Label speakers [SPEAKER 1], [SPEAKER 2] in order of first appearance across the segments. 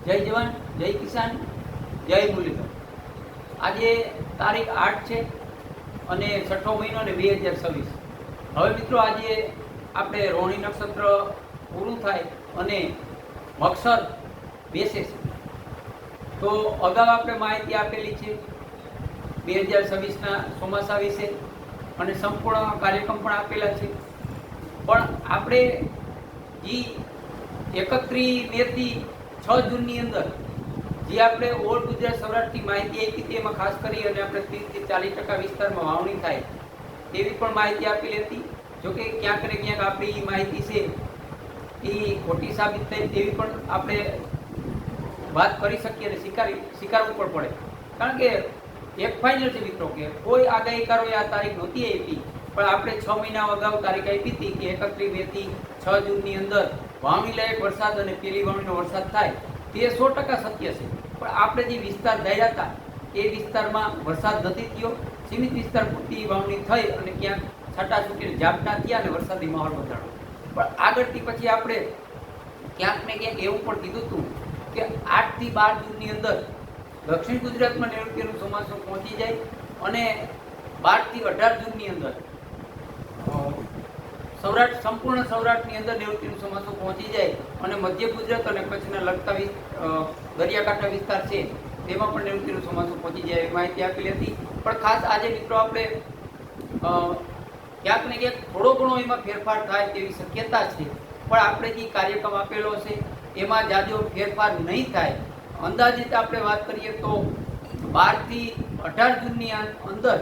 [SPEAKER 1] જય જવાન, જય કિસાન, જય મુરલીધર। આજે તારીખ 8 છે અને 6ઠો મહિનો ને 2026। હવે મિત્રો આજે આપણે રોહિણી નક્ષત્ર પૂરું થાય અને મક્ષર બેસે છે। તો અગાઉ આપણે માહિતી આપેલી છે 2026ના ચોમાસા વિશે અને સંપૂર્ણ કાર્યક્રમ પણ આપેલા છે। પણ આપણે જે 31 મેથી 6 જૂનની અંદર જે આપણે ઓલ ગુજરાત સૌરાષ્ટ્રની માહિતી આપી હતી, એમાં ખાસ કરી અને આપણે 30 થી 40% વિસ્તારમાં વાવણી થાય તેવી પણ માહિતી આપેલી હતી। જોકે ક્યાંક ને ક્યાંક આપણી માહિતી છે એ ખોટી સાબિત થઈ તેવી પણ આપણે વાત કરી શકીએ અને સ્વીકારવું પણ પડે। કારણ કે એક ફાઇનલ છે મિત્રો કે કોઈ આગાહીકારોએ આ તારીખ નહોતી આપી, પણ આપણે 6 મહિના અગાઉ તારીખ આપી હતી કે 31 મેથી 6 જૂનની અંદર વાવણી લાયક વરસાદ અને પેલી વાવણીનો વરસાદ થાય તે 100% સત્ય છે। પણ આપણે જે વિસ્તાર ધાર્યા હતા એ વિસ્તારમાં વરસાદ નથી થયો। સીમિત વિસ્તાર પૂરતી વાવણી થઈ અને ક્યાંક છાંટાછૂટીને ઝાપટા થયા અને વરસાદી માહોલ બંધાણો। પણ આગળથી પછી આપણે ક્યાંક ને ક્યાંક એવું પણ કીધું હતું કે 8 થી 12 જૂનની અંદર દક્ષિણ ગુજરાતમાં નૈઋત્યનું ચોમાસું પહોંચી જાય અને 12 થી 18 જૂનની અંદર સંપૂર્ણ સૌરાષ્ટ્રની અંદર નૈઋત્યનું ચોમાસું પહોંચી જાય અને મધ્ય ગુજરાત અને કચ્છના લગતા દરિયાકાંઠા વિસ્તાર છે તેમાં પણ નૈઋત્યનું ચોમાસું પહોંચી જાય એવી માહિતી આપેલી હતી। પણ ખાસ આજે મિત્રો આપણે ક્યાંક ને ક્યાંક થોડો ઘણો એમાં ફેરફાર થાય તેવી શક્યતા છે। પણ આપણે જે કાર્યક્રમ આપેલો છે એમાં જાજો ફેરફાર નહીં થાય। અંદાજિત આપણે વાત કરીએ તો 12 થી 18 જૂનની અંદર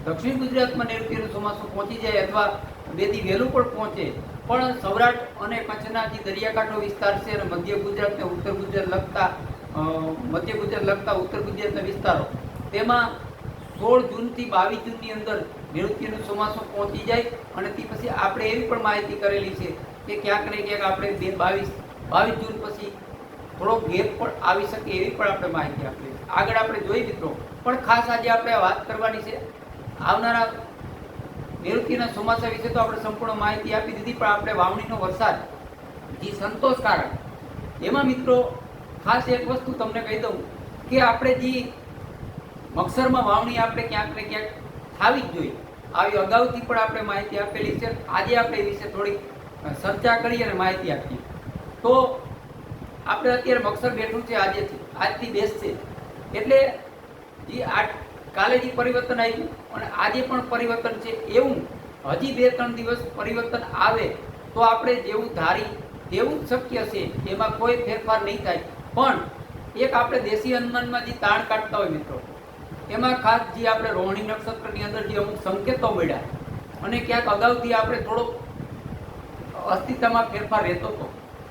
[SPEAKER 1] દક્ષિણ ગુજરાતમાં નૈઋત્યનું ચોમાસું પહોંચી જાય અથવા 2 દી વહેલું પણ પહોંચે। પણ સૌરાષ્ટ્ર અને કચ્છના જે દરિયાકાંઠો વિસ્તાર છે અને મધ્ય ગુજરાત ને ઉત્તર ગુજરાત લગતા ઉત્તર ગુજરાતના વિસ્તારો તેમાં 16 જૂનથી 22 જૂનની અંદર નૈઋત્યનું ચોમાસું પહોંચી જાય। અને તે પછી આપણે એવી પણ માહિતી કરેલી છે કે ક્યાંક ને ક્યાંક આપણે 22 જૂન પછી થોડો ગેપ પણ આવી શકે એવી પણ આપણે માહિતી આપી। આગળ આપણે જોઈ મિત્રો, પણ ખાસ આજે આપણે વાત કરવાની છે આવનારા નૈઋત્યના ચોમાસા વિશે તો આપણે સંપૂર્ણ માહિતી આપી દીધી। પણ આપણે વાવણીનો વરસાદ જે સંતોષકારક એમાં મિત્રો ખાસ એક વસ્તુ તમને કહી દઉં કે આપણે જે મક્ષરમાં વાવણી આપણે ક્યાંક ને ક્યાંક થવી જ જોઈએ, આવી અગાઉથી પણ આપણે માહિતી આપેલી છે। આજે આપણે એ વિશે થોડીક ચર્ચા કરી અને માહિતી આપીએ। તો આપણે અત્યારે મક્ષર બેઠું છે આજથી બેસશે એટલે જે કાલે જે પરિવર્તન આવ્યું અને આજે પણ પરિવર્તન છે એવું હજી 2-3 દિવસ પરિવર્તન આવે તો આપણે જેવું ધારી તેવું જ શક્ય છે, એમાં કોઈ ફેરફાર નહીં થાય। પણ એક આપણે દેશી અનુમાનમાં જે તાણ કાઢતા હોય મિત્રો, એમાં ખાસ જે આપણે રોહિણી નક્ષત્રની અંદર જે અમુક સંકેતો મળ્યા અને ક્યાંક અગાઉથી આપણે થોડોક અસ્તિત્વમાં ફેરફાર રહેતો હતો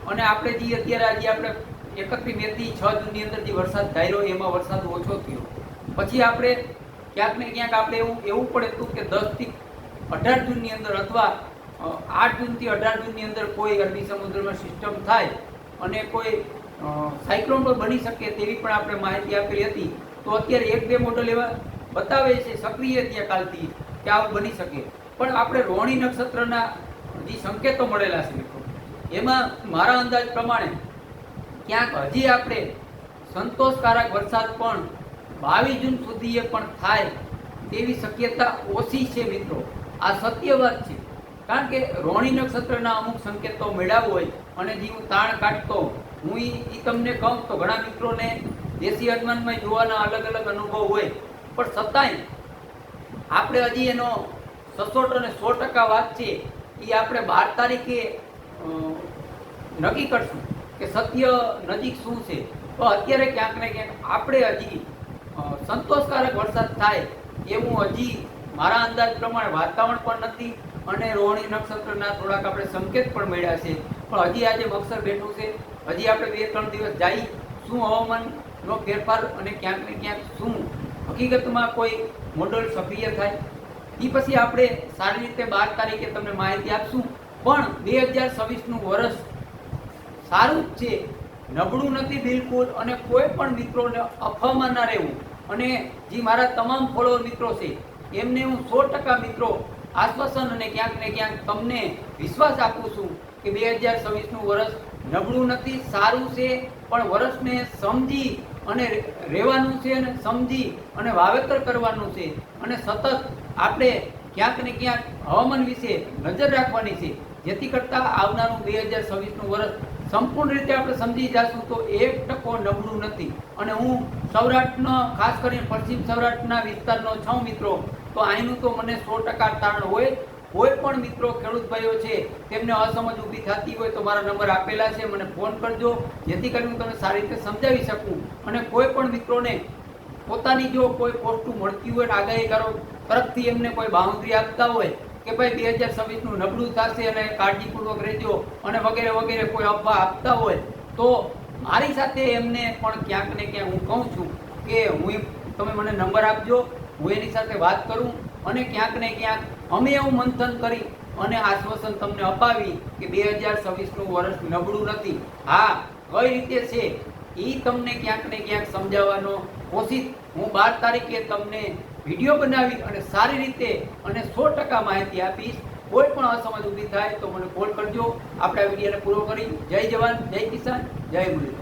[SPEAKER 1] અને આપણે જે અત્યારે આજે આપણે 31 મેથી 6 જૂનની અંદર જે વરસાદ ધાર્યો એમાં વરસાદ ઓછો થયો। પછી આપણે ક્યાંક ને ક્યાંક આપણે એવું પણ હતું કે 10 થી 18 જૂનની અંદર અથવા 8 જૂનથી 18 જૂનની અંદર કોઈ અરબી સમુદ્રમાં સિસ્ટમ થાય અને કોઈ સાયક્લોન પણ બની શકે તેવી પણ આપણે માહિતી આપેલી હતી। તો અત્યારે 1-2 મોડલ એવા બતાવે છે સક્રિય ત્યાં કાલથી કે આવું બની શકે। પણ આપણે રોહિણી નક્ષત્રના જે સંકેતો મળેલા છે મિત્રો, એમાં મારા અંદાજ પ્રમાણે ક્યાંક હજી આપણે સંતોષકારક વરસાદ પણ 22 જૂન સુધી પણ થાય તેવી શક્યતા ઓછી છે મિત્રો। આ સત્ય વાત છે, કારણ કે રોહિણી નક્ષત્રના અમુક સંકેતો મેળવ્યા હોય અને જે હું તાણ કાઢતો હું એ તમને કહું તો ઘણા મિત્રોને દેશી અનુમાનમાં જોવાના અલગ અલગ અનુભવ હોય, પણ છતાંય આપણે હજી એનો સચોટ અને 100% વાત છે એ આપણે 12 તારીખે નક્કી કરશું કે સત્ય નજીક શું છે। તો અત્યારે ક્યાંક ને ક્યાંક આપણે હજી સંતોષકારક વરસાદ થાય એવું હજી મારા અંદાજ પ્રમાણે વાતાવરણ પણ નથી અને રોહિણી નક્ષત્રના થોડાક આપણે સંકેત પણ મળ્યા છે। પણ હજી આજે મક્ષર બેઠું છે, હજી આપણે 2-3 દિવસ જાય શું હવામાનનો ફેરફાર અને ક્યાંક ને ક્યાંક શું હકીકતમાં કોઈ મોડલ સક્રિય થાય એ પછી આપણે સારી રીતે 12 તારીખે તમને માહિતી આપશું। પણ 2026નું વર્ષ સારું જ છે, નબળું નથી બિલકુલ। અને કોઈ પણ મિત્રોને અફવામાં ના રહેવું અને જે મારા તમામ ફોલોઅર મિત્રો છે એમને હું 100% મિત્રો આશ્વાસન અને ક્યાંક ને ક્યાંક તમને વિશ્વાસ આપું છું કે 2026નું વર્ષ નબળું નથી, સારું છે, પણ વર્ષને સમજી અને રહેવાનું છે અને સમજી અને વાવેતર કરવાનું છે અને સતત આપણે ક્યાંક ને ક્યાંક હવામાન વિશે નજર રાખવાની છે, જેથી કરતાં આવનારું 2026નું વર્ષ સંપૂર્ણ રીતે આપણે સમજી જશું તો 1% નબળું નથી. અને હું સૌરાષ્ટ્રનો ખાસ કરીને પશ્ચિમ સૌરાષ્ટ્રના વિસ્તારનો છું મિત્રો, તો અહીંનું તો મને 100% તારણ હોય. કોઈ પણ મિત્રો ખેડૂત ભાઈઓ છે તેમને અસમજ ઊભી થતી હોય તો મારા નંબર આપેલા છે, મને ફોન કરજો, જેથી કરીને હું તમને સારી રીતે સમજાવી શકું. અને કોઈ પણ મિત્રોને પોતાની જો કોઈ પોસ્ટું મળતી હોય, આગાહીકારો તરફથી એમને કોઈ બાઉન્ડ્રી આપતા હોય કે ભાઈ 2026નું નબળું થશે અને કાળજીપૂર્વક રહેજો અને વગેરે વગેરે કોઈ અફવા આપતા હોય, તો મારી સાથે એમને પણ ક્યાંક ને ક્યાંક હું કહું છું કે તમે મને નંબર આપજો, હું એની સાથે વાત કરું અને ક્યાંક ને ક્યાંક અમે એવું મંથન કરી અને આશ્વાસન તમને અપાવી કે 2026નું વર્ષ નબળું નથી. હા, કઈ રીતે છે એ તમને ક્યાંક ને ક્યાંક સમજાવવાનો કોશિશ હું 12 તારીખે તમને વિડીયો બનાવી અને સારી રીતે અને 100% માહિતી આપીશ. કોઈ પણ અસમજ ઊભી થાય તો મને કોલ કરજો. આપણે આ વિડીયોને પૂરો કરી. જય જવાન, જય કિસાન, જય મુરલી.